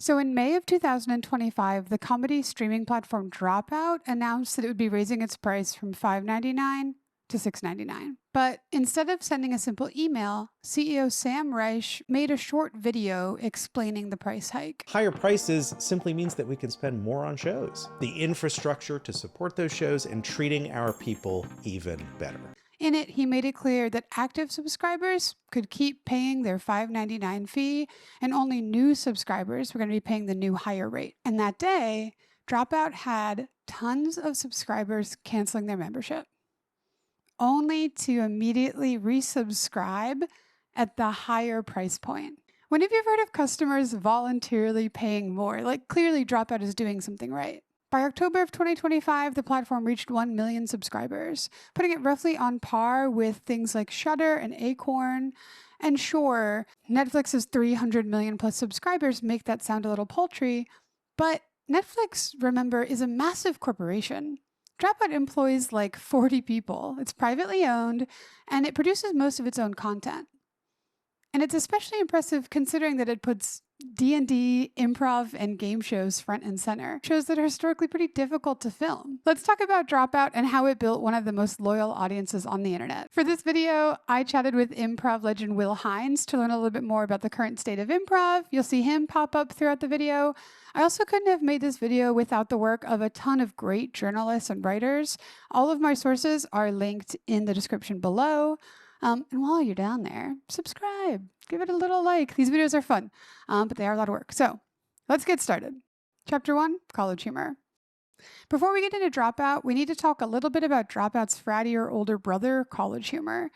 So in May of 2025, the comedy streaming platform Dropout announced that it would be raising its price from $5.99 to $6.99. But instead of sending a simple email, CEO Sam Reich made a short video explaining the price hike. Higher prices simply means that we can spend more on shows, the infrastructure to support those shows, and treating our people even better. In it, he made it clear that active subscribers could keep paying their $5.99 fee, and only new subscribers were going to be paying the new higher rate. And that day, Dropout had tons of subscribers canceling their membership, only to immediately resubscribe at the higher price point. When have you heard of customers voluntarily paying more? Like, clearly Dropout is doing something right. By October of 2025, the platform reached 1 million subscribers, putting it roughly on par with things like Shudder and Acorn. And sure, Netflix's 300 million plus subscribers make that sound a little paltry, but Netflix, remember, is a massive corporation. Dropout employs like 40 people. It's privately owned, and it produces most of its own content. And it's especially impressive considering that it puts D&D, improv, and game shows front and center, shows that are historically pretty difficult to film. Let's talk about Dropout and how it built one of the most loyal audiences on the internet. For this video, I chatted with improv legend Will Hines to learn a little bit more about the current state of improv. You'll see him pop up throughout the video. I also couldn't have made this video without the work of a ton of great journalists and writers. All of my sources are linked in the description below. And while you're down there, subscribe, give it a little like. These videos are fun, but they are a lot of work. So let's get started. Chapter 1, College Humor. Before we get into Dropout, we need to talk a little bit about Dropout's frattier older brother, College Humor.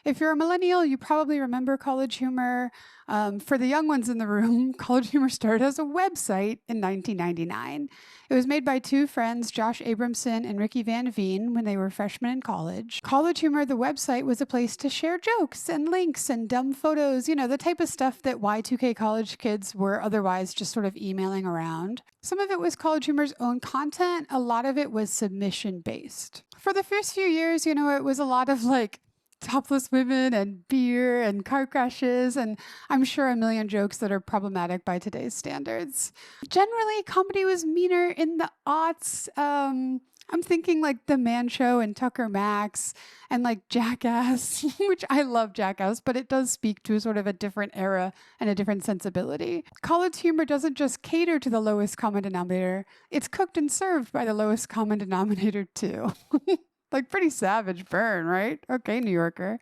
If you're a millennial, you probably remember College Humor. For the young ones in the room, College Humor started as a website in 1999. It was made by two friends, Josh Abramson and Ricky Van Veen, when they were freshmen in college. College Humor, the website, was a place to share jokes and links and dumb photos, you know, the type of stuff that Y2K college kids were otherwise just sort of emailing around. Some of it was College Humor's own content. A lot of it was submission-based. For the first few years, you know, it was a lot of like topless women and beer and car crashes, and I'm sure a million jokes that are problematic by today's standards. Generally, comedy was meaner in the aughts. I'm thinking like The Man Show and Tucker Max and like Jackass, which I love Jackass, but it does speak to sort of a different era and a different sensibility. College Humor doesn't just cater to the lowest common denominator, it's cooked and served by the lowest common denominator too. Like pretty savage burn, right? Okay, New Yorker.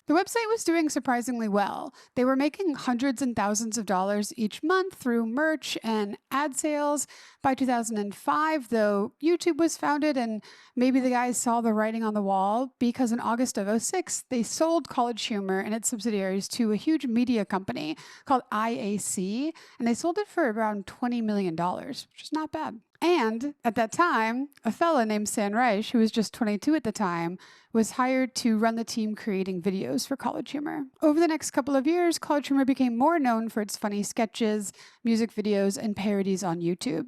The website was doing surprisingly well. They were making hundreds and thousands of dollars each month through merch and ad sales. By 2005, though, YouTube was founded, and maybe the guys saw the writing on the wall, because in August of 2006, they sold College Humor and its subsidiaries to a huge media company called IAC, and they sold it for around $20 million, which is not bad. And at that time, a fella named Sam Reich, who was just 22 at the time, was hired to run the team creating videos for College Humor. Over the next couple of years, College Humor became more known for its funny sketches, music videos, and parodies on YouTube.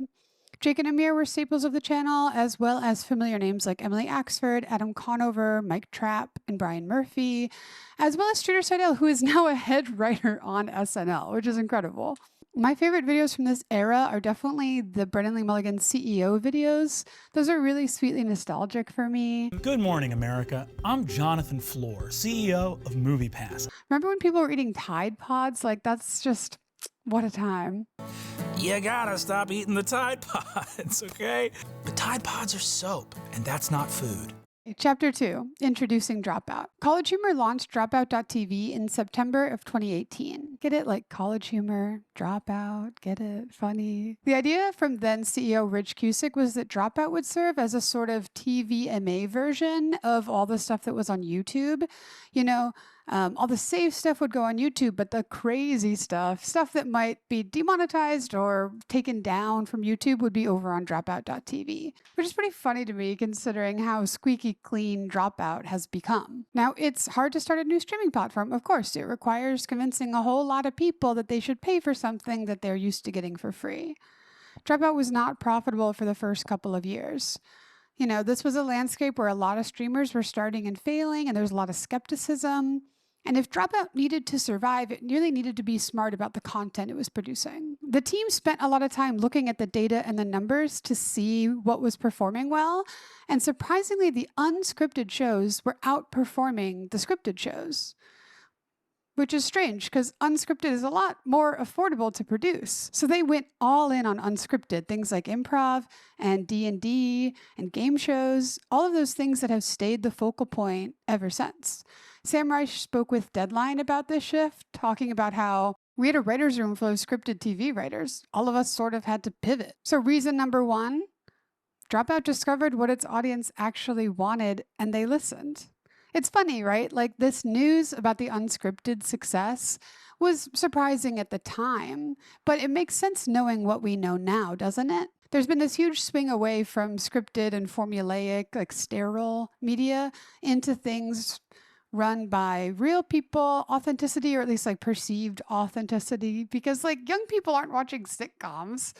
Jake and Amir were staples of the channel, as well as familiar names like Emily Axford, Adam Conover, Mike Trapp, and Brian Murphy, as well as Streeter Seidel, who is now a head writer on SNL, which is incredible. My favorite videos from this era are definitely the Brennan Lee Mulligan CEO videos. Those are really sweetly nostalgic for me. Good morning, America. I'm Jonathan Floor, CEO of MoviePass. Remember when people were eating Tide Pods? Like, that's just, what a time. You gotta stop eating the Tide Pods, okay? The Tide Pods are soap, and that's not food. Chapter 2, Introducing Dropout. College Humor launched Dropout.tv in September of 2018. Get it? Like College Humor, Dropout, get it? Funny. The idea from then CEO Rich Cusick was that Dropout would serve as a sort of TVMA version of all the stuff that was on YouTube. You know, all the safe stuff would go on YouTube, but the crazy stuff that might be demonetized or taken down from YouTube, would be over on Dropout.tv, which is pretty funny to me considering how squeaky clean Dropout has become. Now, it's hard to start a new streaming platform. Of course, it requires convincing a whole lot of people that they should pay for something that they're used to getting for free. Dropout was not profitable for the first couple of years. You know, this was a landscape where a lot of streamers were starting and failing, and there was a lot of skepticism. And if Dropout needed to survive, it really needed to be smart about the content it was producing. The team spent a lot of time looking at the data and the numbers to see what was performing well. And surprisingly, the unscripted shows were outperforming the scripted shows, which is strange because unscripted is a lot more affordable to produce. So they went all in on unscripted, things like improv and D&D and game shows, all of those things that have stayed the focal point ever since. Sam Reich spoke with Deadline about this shift, talking about how we had a writer's room full of scripted TV writers. All of us sort of had to pivot. So reason number one, Dropout discovered what its audience actually wanted and they listened. It's funny, right? Like this news about the unscripted success was surprising at the time, but it makes sense knowing what we know now, doesn't it? There's been this huge swing away from scripted and formulaic, like sterile media into things run by real people, authenticity, or at least like perceived authenticity, because like young people aren't watching sitcoms.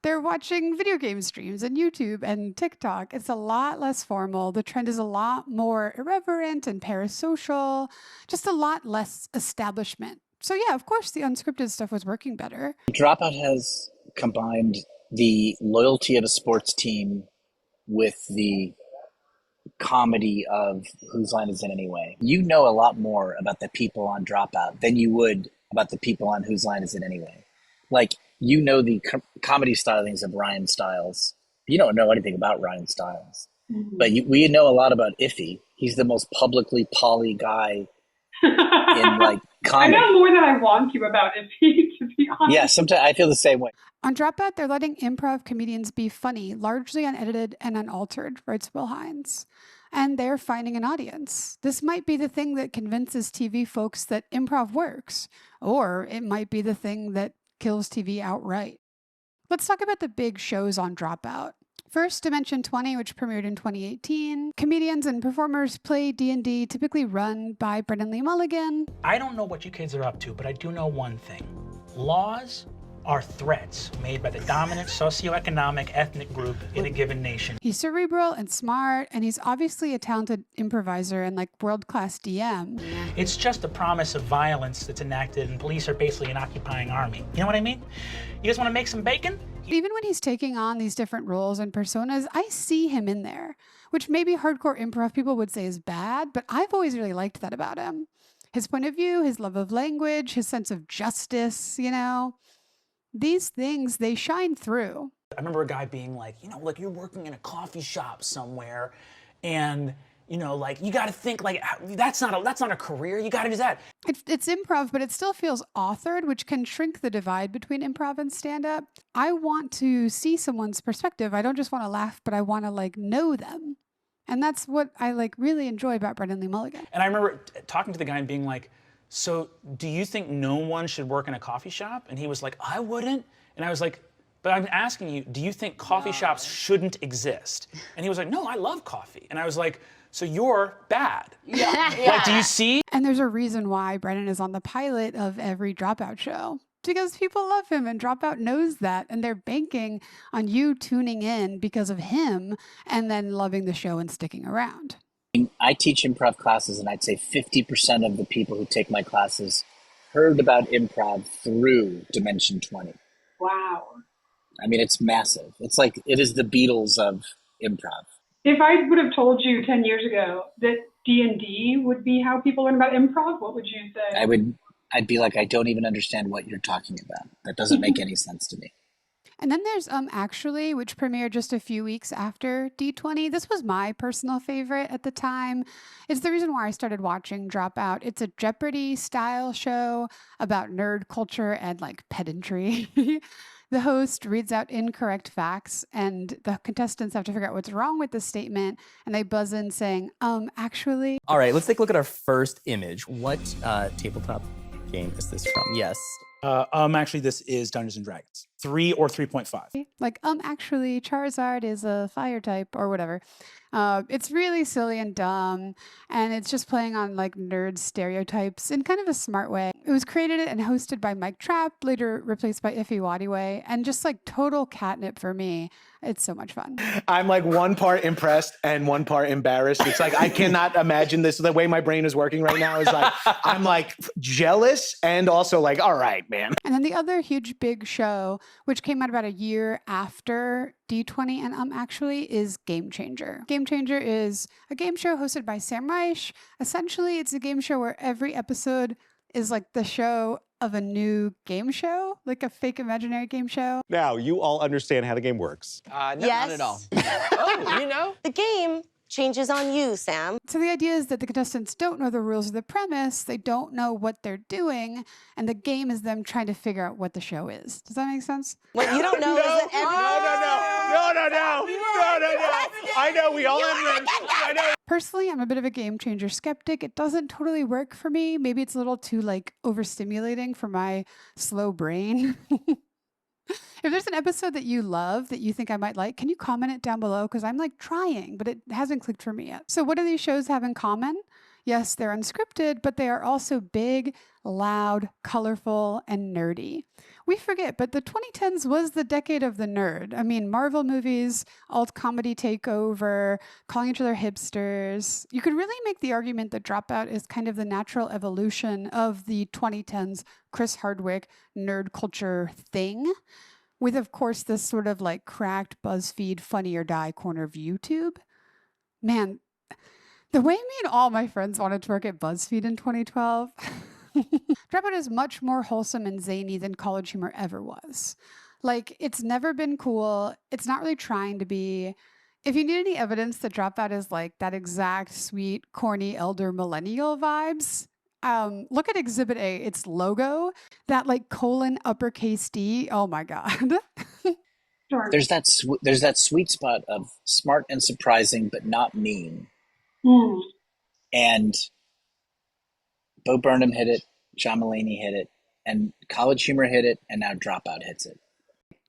They're watching video game streams and YouTube and TikTok. It's a lot less formal. The trend is a lot more irreverent and parasocial, just a lot less establishment. So yeah, of course the unscripted stuff was working better. Dropout has combined the loyalty of a sports team with the comedy of Whose Line Is It Anyway? You know a lot more about the people on Dropout than you would about the people on Whose Line Is It Anyway? Like, you know the comedy stylings of Ryan Stiles. You don't know anything about Ryan Stiles. Mm-hmm. But we know a lot about Iffy. He's the most publicly poly guy in, like, comedy. I know more than I want to about Iffy, to be honest. Yeah, sometimes I feel the same way. On Dropout, they're letting improv comedians be funny, largely unedited and unaltered, writes Will Hines. And they're finding an audience. This might be the thing that convinces TV folks that improv works, or it might be the thing that kills TV outright. Let's talk about the big shows on Dropout. First, Dimension 20, which premiered in 2018. Comedians and performers play D&D, typically run by Brendan Lee Mulligan. I don't know what you kids are up to, but I do know one thing. Laws are threats made by the dominant socioeconomic ethnic group in a given nation. He's cerebral and smart, and he's obviously a talented improviser and like world-class DM. It's just the promise of violence that's enacted, and police are basically an occupying army. You know what I mean? You guys want to make some bacon? Even when he's taking on these different roles and personas, I see him in there, which maybe hardcore improv people would say is bad, but I've always really liked that about him. His point of view, his love of language, his sense of justice, you know. These things, they shine through. I remember a guy being like, you know, like you're working in a coffee shop somewhere and, you know, like you got to think like that's not a career. You got to do that. It's improv, but it still feels authored, which can shrink the divide between improv and stand-up. I want to see someone's perspective. I don't just want to laugh, but I want to like know them. And that's what I like really enjoy about Brendan Lee Mulligan. And I remember talking to the guy and being like, so do you think no one should work in a coffee shop? And he was like, I wouldn't. And I was like, but I'm asking you, do you think coffee shops shouldn't exist? And he was like, no, I love coffee. And I was like, so you're bad. Yeah. Like, do you see? And there's a reason why Brendan is on the pilot of every Dropout show. Because people love him and Dropout knows that. And they're banking on you tuning in because of him and then loving the show and sticking around. I teach improv classes, and I'd say 50% of the people who take my classes heard about improv through Dimension 20. Wow. I mean, it's massive. It's like, it is the Beatles of improv. If I would have told you 10 years ago that D&D would be how people learn about improv, what would you say? I'd be like, I don't even understand what you're talking about. That doesn't make any sense to me. And then there's Actually, which premiered just a few weeks after D20. This was my personal favorite at the time. It's the reason why I started watching Dropout. It's a Jeopardy style show about nerd culture and like pedantry. The host reads out incorrect facts and the contestants have to figure out what's wrong with the statement. And they buzz in saying, actually. All right, let's take a look at our first image. What tabletop game is this from? Yes. Actually, this is Dungeons and Dragons. 3 or 3.5. Like, actually, Charizard is a fire type or whatever. It's really silly and dumb, and it's just playing on like nerd stereotypes in kind of a smart way. It was created and hosted by Mike Trapp, later replaced by Ify Wadiway, and just like total catnip for me. It's so much fun. I'm like one part impressed and one part embarrassed. It's like, I cannot imagine this. The way my brain is working right now is like, I'm like jealous and also like, all right, man. And then the other huge big show, which came out about a year after D20 and actually, is Game Changer. Game Changer is a game show hosted by Sam Reich. Essentially, it's a game show where every episode is like the show of a new game show, like a fake imaginary game show. Now, you all understand how the game works. No, Yes. not at all. Oh, you know? The game changes on you, Sam. So the idea is that the contestants don't know the rules of the premise, they don't know what they're doing, and the game is them trying to figure out what the show is. Does that make sense? What you don't know is that I know, we all have names. I know. Personally, I'm a bit of a Game Changer skeptic. It doesn't totally work for me. Maybe it's a little too like overstimulating for my slow brain. If there's an episode that you love that you think I might like, can you comment it down below? Because I'm like trying, but it hasn't clicked for me yet. So what do these shows have in common? Yes, they're unscripted, but they are also big, loud, colorful, and nerdy. We forget, but the 2010s was the decade of the nerd. I mean, Marvel movies, alt comedy takeover, calling each other hipsters. You could really make the argument that Dropout is kind of the natural evolution of the 2010s Chris Hardwick nerd culture thing, with, of course, this sort of like cracked BuzzFeed Funny or Die corner of YouTube. Man, the way me and all my friends wanted to work at BuzzFeed in 2012. Dropout is much more wholesome and zany than CollegeHumor ever was. Like, it's never been cool. It's not really trying to be. If you need any evidence that Dropout is like that exact sweet, corny, elder millennial vibes, look at Exhibit A, its logo, that like colon uppercase D. Oh my God. Sure. There's that sweet spot of smart and surprising, but not mean. Mm. And Bo Burnham hit it, John Mulaney hit it, and CollegeHumor hit it, and now Dropout hits it.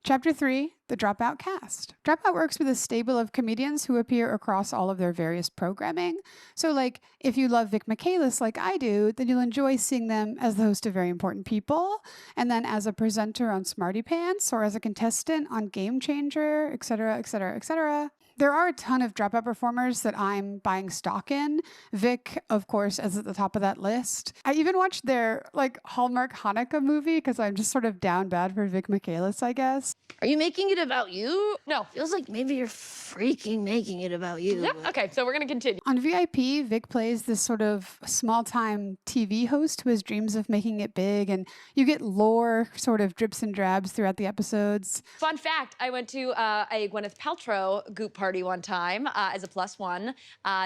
Chapter 3, the Dropout Cast. Dropout works with a stable of comedians who appear across all of their various programming. So, like, if you love Vic Michaelis like I do, then you'll enjoy seeing them as the host of Very Important People, and then as a presenter on Smarty Pants, or as a contestant on Game Changer, etc., etc., etc. There are a ton of Dropout performers that I'm buying stock in. Vic, of course, is at the top of that list. I even watched their like Hallmark Hanukkah movie because I'm just sort of down bad for Vic Michaelis, I guess. Are you making it about you? No. Feels like maybe you're freaking making it about you. Yep. Okay, so we're going to continue. On VIP, Vic plays this sort of small-time TV host who has dreams of making it big, and you get lore sort of drips and drabs throughout the episodes. Fun fact, I went to a Gwyneth Paltrow goop party one time as a +1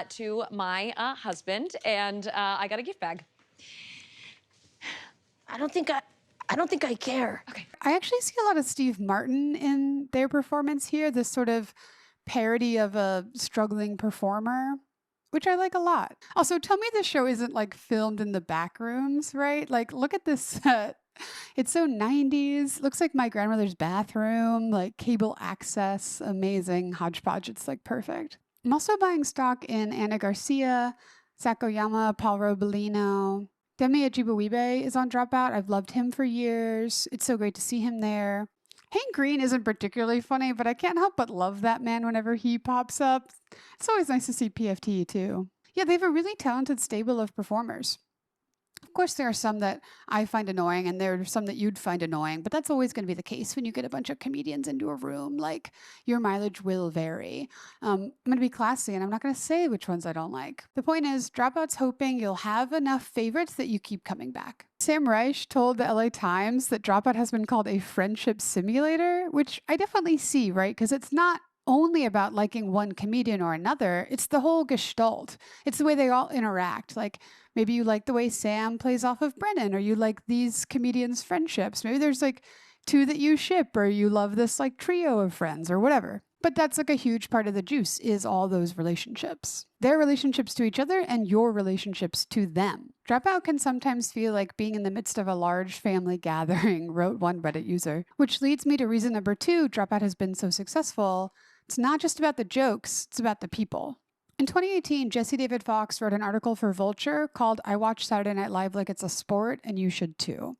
to my husband, and I got a gift bag. I don't think I care. Okay. I actually see a lot of Steve Martin in their performance here, this sort of parody of a struggling performer, which I like a lot. Also, tell me the show isn't like filmed in the back rooms, right? Like, look at this set. It's so 90s. Looks like my grandmother's bathroom, like cable access, amazing hodgepodge. It's like perfect. I'm also buying stock in Anna Garcia, Zach Oyama, Paul Robolino. Demi Ajibowibe is on Dropout. I've loved him for years. It's so great to see him there. Hank Green isn't particularly funny, but I can't help but love that man whenever he pops up. It's always nice to see PFT too. Yeah, they have a really talented stable of performers. Of course, there are some that I find annoying, and there are some that you'd find annoying, but that's always going to be the case when you get a bunch of comedians into a room. Like, your mileage will vary. I'm going to be classy, and I'm not going to say which ones I don't like. The point is, Dropout's hoping you'll have enough favorites that you keep coming back. Sam Reich told the LA Times that Dropout has been called a friendship simulator, which I definitely see, right? Because it's not only about liking one comedian or another. It's the whole gestalt. It's the way they all interact. Like, maybe you like the way Sam plays off of Brennan, or you like these comedians' friendships. Maybe there's like two that you ship, or you love this like trio of friends or whatever. But that's like a huge part of the juice, is all those relationships. Their relationships to each other and your relationships to them. Dropout can sometimes feel like being in the midst of a large family gathering, wrote one Reddit user. Which leads me to reason number 2 Dropout has been so successful. It's not just about the jokes, it's about the people. In 2018, Jesse David Fox wrote an article for Vulture called "I Watch Saturday Night Live Like It's a Sport, and You Should Too."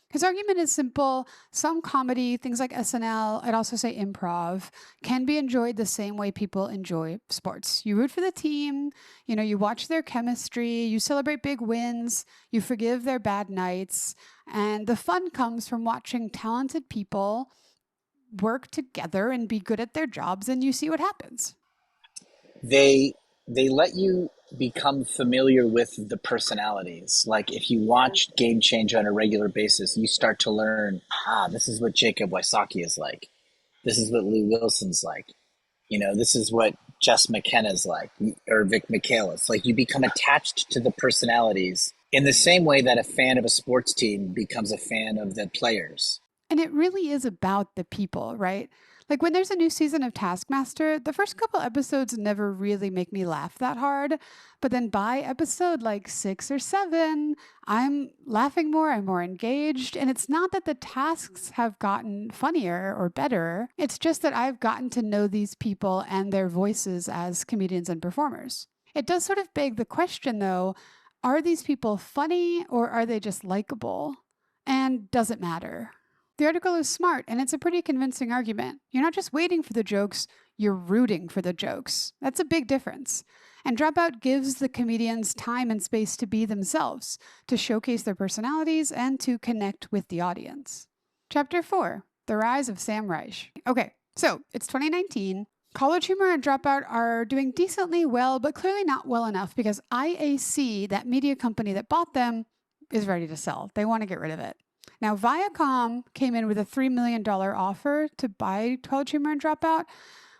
His argument is simple. Some comedy, things like SNL, I'd also say improv, can be enjoyed the same way people enjoy sports. You root for the team, you watch their chemistry, you celebrate big wins, you forgive their bad nights, and the fun comes from watching talented people work together and be good at their jobs, and you see what happens. They let you become familiar with the personalities. Like if you watch Game Change on a regular basis, you start to learn, this is what Jacob Wysocki is like. This is what Lou Wilson's like. This is what Jess McKenna's like, or Vic Michaelis. Like you become attached to the personalities in the same way that a fan of a sports team becomes a fan of the players. And it really is about the people, right? Like when there's a new season of Taskmaster, the first couple episodes never really make me laugh that hard. But then by episode like 6 or 7, I'm laughing more, I'm more engaged. And it's not that the tasks have gotten funnier or better. It's just that I've gotten to know these people and their voices as comedians and performers. It does sort of beg the question though, are these people funny or are they just likable? And does it matter? The article is smart, and it's a pretty convincing argument. You're not just waiting for the jokes, you're rooting for the jokes. That's a big difference. And Dropout gives the comedians time and space to be themselves, to showcase their personalities, and to connect with the audience. Chapter 4, The Rise of Sam Reich. Okay, so it's 2019. CollegeHumor and Dropout are doing decently well, but clearly not well enough because IAC, that media company that bought them, is ready to sell. They want to get rid of it. Now, Viacom came in with a $3 million offer to buy CollegeHumor and Dropout,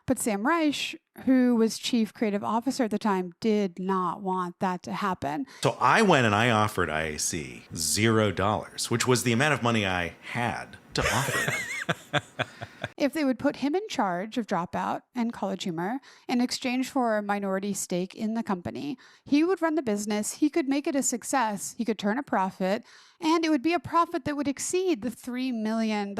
but Sam Reich, who was chief creative officer at the time, did not want that to happen. So I went and I offered IAC $0, which was the amount of money I had to offer them. If they would put him in charge of Dropout and CollegeHumor in exchange for a minority stake in the company, he would run the business, he could make it a success, he could turn a profit, and it would be a profit that would exceed the $3 million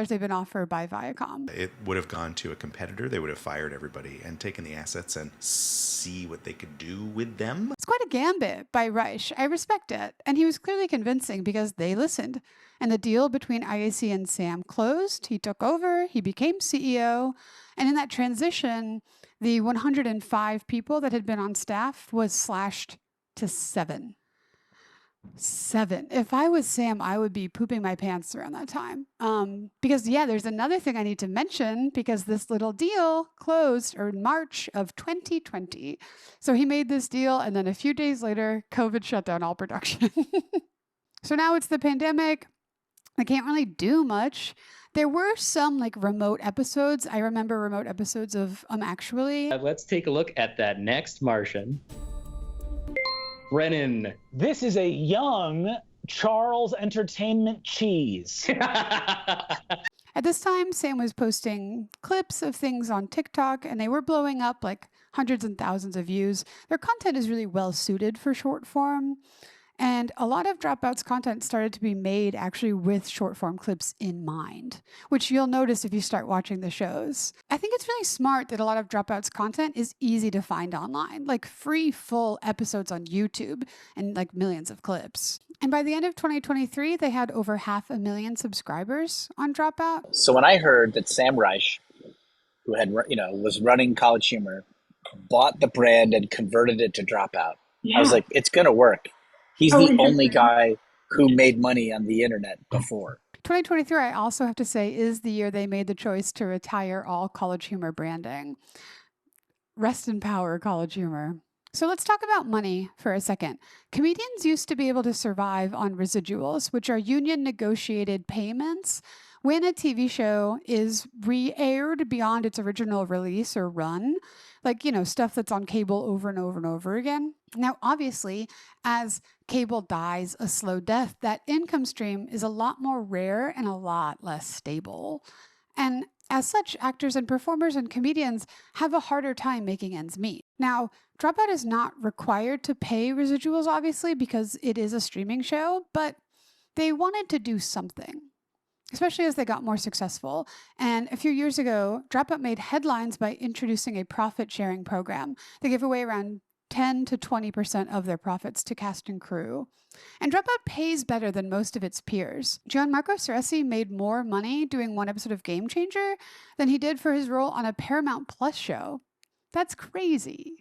they've been offered by Viacom. It would have gone to a competitor. They would have fired everybody and taken the assets and see what they could do with them. It's quite a gambit by Reich. I respect it. And he was clearly convincing because they listened. And the deal between IAC and Sam closed. He took over. He became CEO. And in that transition, the 105 people that had been on staff was slashed to 7. 7. If I was Sam, I would be pooping my pants around that time. Because there's another thing I need to mention because this little deal closed in March of 2020. So he made this deal and then a few days later, COVID shut down all production. So now it's the pandemic. I can't really do much. There were some remote episodes. I remember remote episodes of Actually. Let's take a look at that next Martian. Brennan. This is a young Charles Entertainment Cheese. At this time, Sam was posting clips of things on TikTok, and they were blowing up hundreds and thousands of views. Their content is really well suited for short form. And a lot of Dropout's content started to be made actually with short form clips in mind, which you'll notice if you start watching the shows. I think it's really smart that a lot of Dropout's content is easy to find online, free full episodes on YouTube and millions of clips. And by the end of 2023, they had over 500,000 subscribers on Dropout. So when I heard that Sam Reich, who had was running CollegeHumor, bought the brand and converted it to Dropout, I was like, it's gonna work. He's the only guy who made money on the internet before. 2023, I also have to say, is the year they made the choice to retire all CollegeHumor branding. Rest in power, CollegeHumor. So let's talk about money for a second. Comedians used to be able to survive on residuals, which are union negotiated payments when a TV show is re-aired beyond its original release or run. like, stuff that's on cable over and over and over again. Now, obviously, as cable dies a slow death, that income stream is a lot more rare and a lot less stable. And as such, actors and performers and comedians have a harder time making ends meet. Now, Dropout is not required to pay residuals, obviously, because it is a streaming show, but they wanted to do something, especially as they got more successful. And a few years ago, Dropout made headlines by introducing a profit-sharing program. They give away around 10 to 20% of their profits to cast and crew. And Dropout pays better than most of its peers. Gianmarco Ceresi made more money doing one episode of Game Changer than he did for his role on a Paramount Plus show. That's crazy.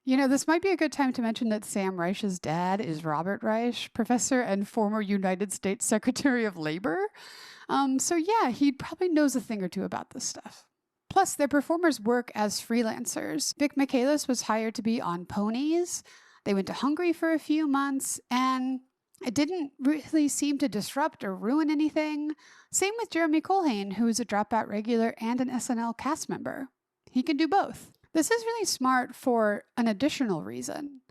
This might be a good time to mention that Sam Reich's dad is Robert Reich, professor and former United States Secretary of Labor. So yeah, he probably knows a thing or two about this stuff. Plus, their performers work as freelancers. Vic Michaelis was hired to be on Ponies. They went to Hungary for a few months, and it didn't really seem to disrupt or ruin anything. Same with Jeremy Colhane, who is a Dropout regular and an SNL cast member. He can do both. This is really smart for an additional reason,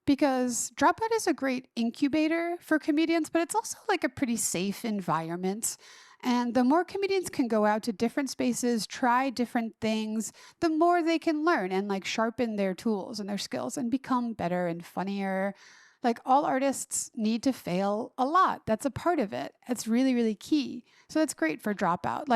because Dropout is a great incubator for comedians, but it's also like a pretty safe environment. And the more comedians can go out to different spaces, try different things, the more they can learn and sharpen their tools and their skills and become better and funnier. All artists need to fail a lot. That's a part of it. It's really, really key. So that's great for Dropout.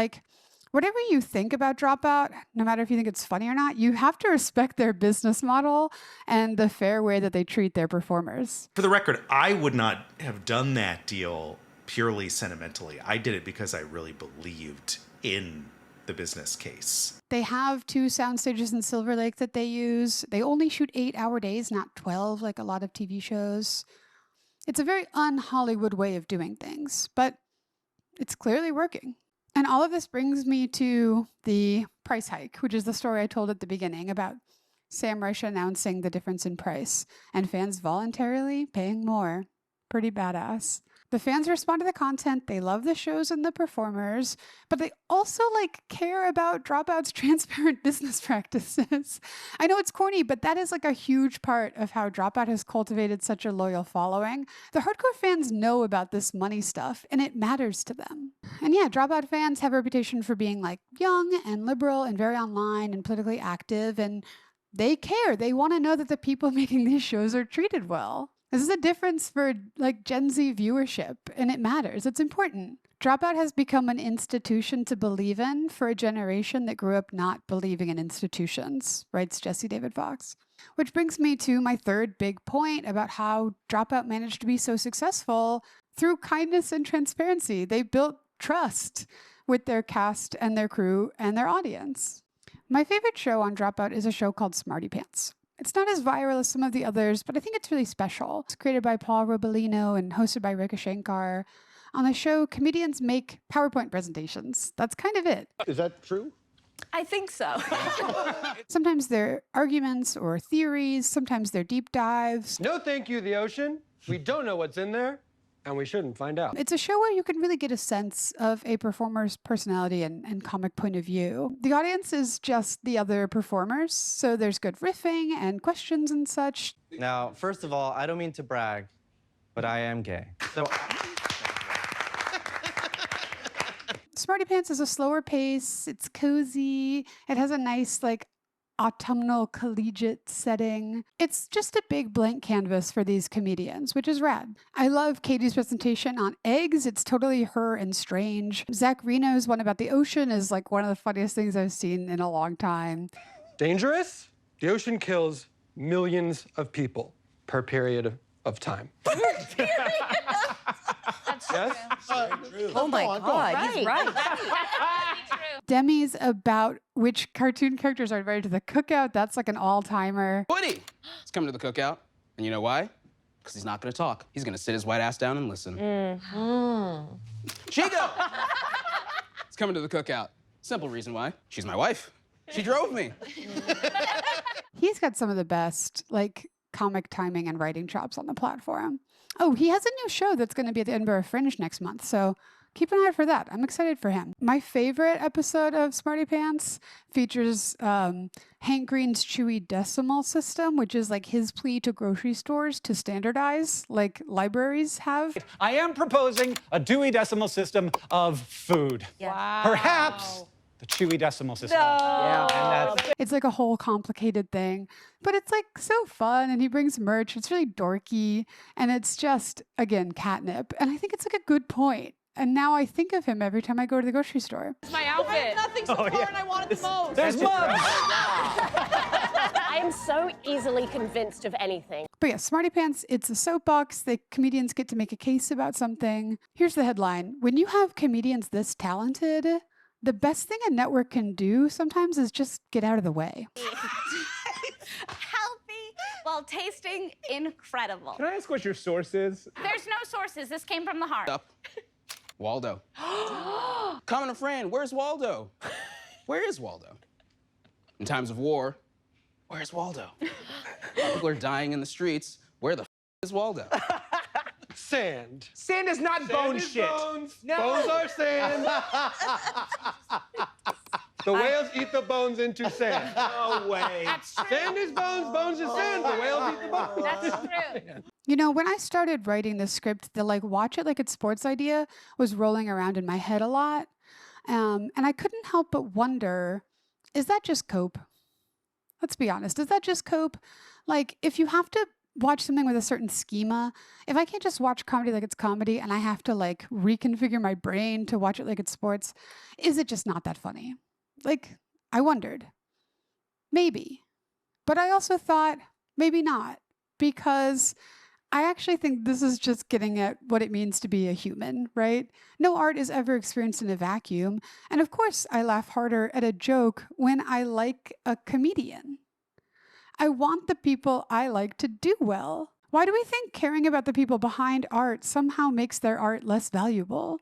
Whatever you think about Dropout, no matter if you think it's funny or not, you have to respect their business model and the fair way that they treat their performers. For the record, I would not have done that deal purely sentimentally. I did it because I really believed in the business case. They have 2 sound stages in Silver Lake that they use. They only shoot 8-hour days, not 12 like a lot of TV shows. It's a very un-Hollywood way of doing things, but it's clearly working. And all of this brings me to the price hike, which is the story I told at the beginning about Sam Reich announcing the difference in price and fans voluntarily paying more. Pretty badass. The fans respond to the content, they love the shows and the performers, but they also care about Dropout's transparent business practices. I know it's corny, but that is a huge part of how Dropout has cultivated such a loyal following. The hardcore fans know about this money stuff, and it matters to them. And yeah, Dropout fans have a reputation for being young and liberal and very online and politically active, and they care. They want to know that the people making these shows are treated well. This is a difference for Gen Z viewership, and it matters. It's important. Dropout has become an institution to believe in for a generation that grew up not believing in institutions, writes Jesse David Fox. Which brings me to my third big point about how Dropout managed to be so successful through kindness and transparency. They built trust with their cast and their crew and their audience. My favorite show on Dropout is a show called Smarty Pants. It's not as viral as some of the others, but I think it's really special. It's created by Paul Robolino and hosted by Rika Shankar. On the show, comedians make PowerPoint presentations. That's kind of it. Is that true? I think so. Sometimes they're arguments or theories. Sometimes they're deep dives. No thank you, the ocean. We don't know what's in there, and we shouldn't find out. It's a show where you can really get a sense of a performer's personality and comic point of view. The audience is just the other performers, so there's good riffing and questions and such. Now, first of all, I don't mean to brag, but I am gay. So Smarty Pants is a slower pace. It's cozy. It has a nice, autumnal collegiate setting. It's just a big blank canvas for these comedians, which is rad. I love Katie's presentation on eggs. It's totally her and strange. Zach Reno's one about the ocean is one of the funniest things I've seen in a long time. Dangerous? The ocean kills millions of people per period of time. That's true. Oh my God, he's right. Demi's about which cartoon characters are invited to the cookout. That's an all-timer. Woody! He's coming to the cookout. And you know why? Because he's not going to talk. He's going to sit his white ass down and listen. Chico! He's coming to the cookout. Simple reason why. She's my wife. She drove me. He's got some of the best, comic timing and writing chops on the platform. Oh, he has a new show that's going to be at the Edinburgh Fringe next month, so keep an eye out for that. I'm excited for him. My favorite episode of Smarty Pants features Hank Green's Chewy decimal system, which is like his plea to grocery stores to standardize like libraries have. I am proposing a Dewey Decimal System of food. Wow. Perhaps the Chewy Decimal System. No. Yeah, and that's It's like a whole complicated thing, but it's like so fun, and he brings merch. It's really dorky, and it's just, again, catnip. And I think it's like a good point. And now I think of him every time I go to the grocery store. It's my outfit. Nothing so far, and I want it the most. there's mugs. I am so easily convinced of anything. But yeah, Smarty Pants, it's a soapbox. The comedians get to make a case about something. Here's the headline. When you have comedians this talented, the best thing a network can do sometimes is just get out of the way. Healthy while tasting incredible. Can I ask what your source is? There's no sources. This came from the heart. Up. Waldo. Common a friend, where's Waldo? Where is Waldo? In times of war, where's Waldo? People are dying in the streets. Where the is Waldo? Sand. Sand is not bone is shit. Bones. No. Bones are sand. The whales eat the bones into sand. No way. Sand is bones, bones is sand. The whales eat the bones. That's true. You know, when I started writing this script, the like watch it like it's sports idea was rolling around in my head a lot. And I couldn't help but wonder, is that just cope? Let's be honest. Is that just cope? Like, if you have to watch something with a certain schema, if I can't just watch comedy like it's comedy and I have to like reconfigure my brain to watch it like it's sports, is it just not that funny? Like, I wondered. Maybe. But I also thought, maybe not. Because I actually think this is just getting at what it means to be a human, right? No art is ever experienced in a vacuum. And of course, I laugh harder at a joke when I like a comedian. I want the people I like to do well. Why do we think caring about the people behind art somehow makes their art less valuable?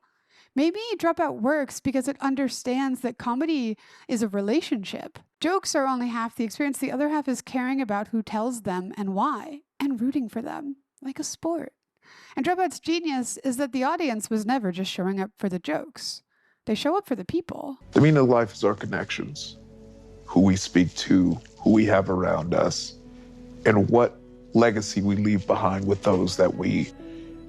Maybe Dropout works because it understands that comedy is a relationship. Jokes are only half the experience. The other half is caring about who tells them and why, and rooting for them, like a sport. And Dropout's genius is that the audience was never just showing up for the jokes. They show up for the people. The meaning of life is our connections, who we speak to, who we have around us, and what legacy we leave behind with those that we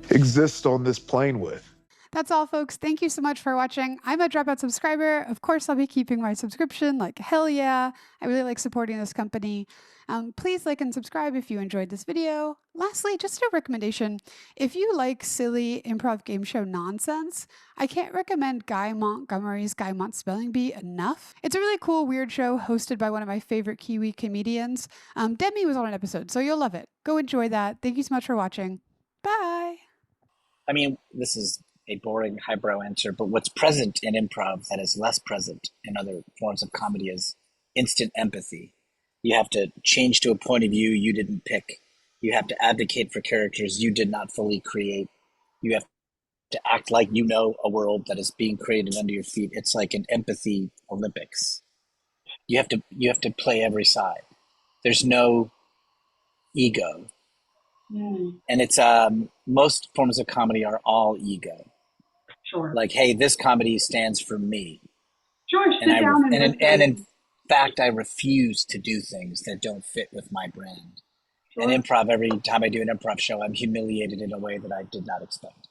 exist on this plane with. That's all, folks. Thank you so much for watching. I'm a Dropout subscriber. Of course, I'll be keeping my subscription. Like, hell yeah. I really like supporting this company. Please like and subscribe if you enjoyed this video. Lastly, just a recommendation. If you like silly improv game show nonsense, I can't recommend Guy Montgomery's Guy Mont Spelling Bee enough. It's a really cool, weird show hosted by one of my favorite Kiwi comedians. Demi was on an episode, so you'll love it. Go enjoy that. Thank you so much for watching. Bye. I mean, this is a boring highbrow answer, but what's present in improv that is less present in other forms of comedy is instant empathy. You have to change to a point of view you didn't pick. You have to advocate for characters you did not fully create. You have to act like you know a world that is being created under your feet. It's like an empathy Olympics. You have to play every side. There's no ego. And it's most forms of comedy are all ego. Sure. Like, hey, this comedy stands for me. George, And sit down and in fact, I refuse to do things that don't fit with my brand. Sure. And improv, every time I do an improv show, I'm humiliated in a way that I did not expect.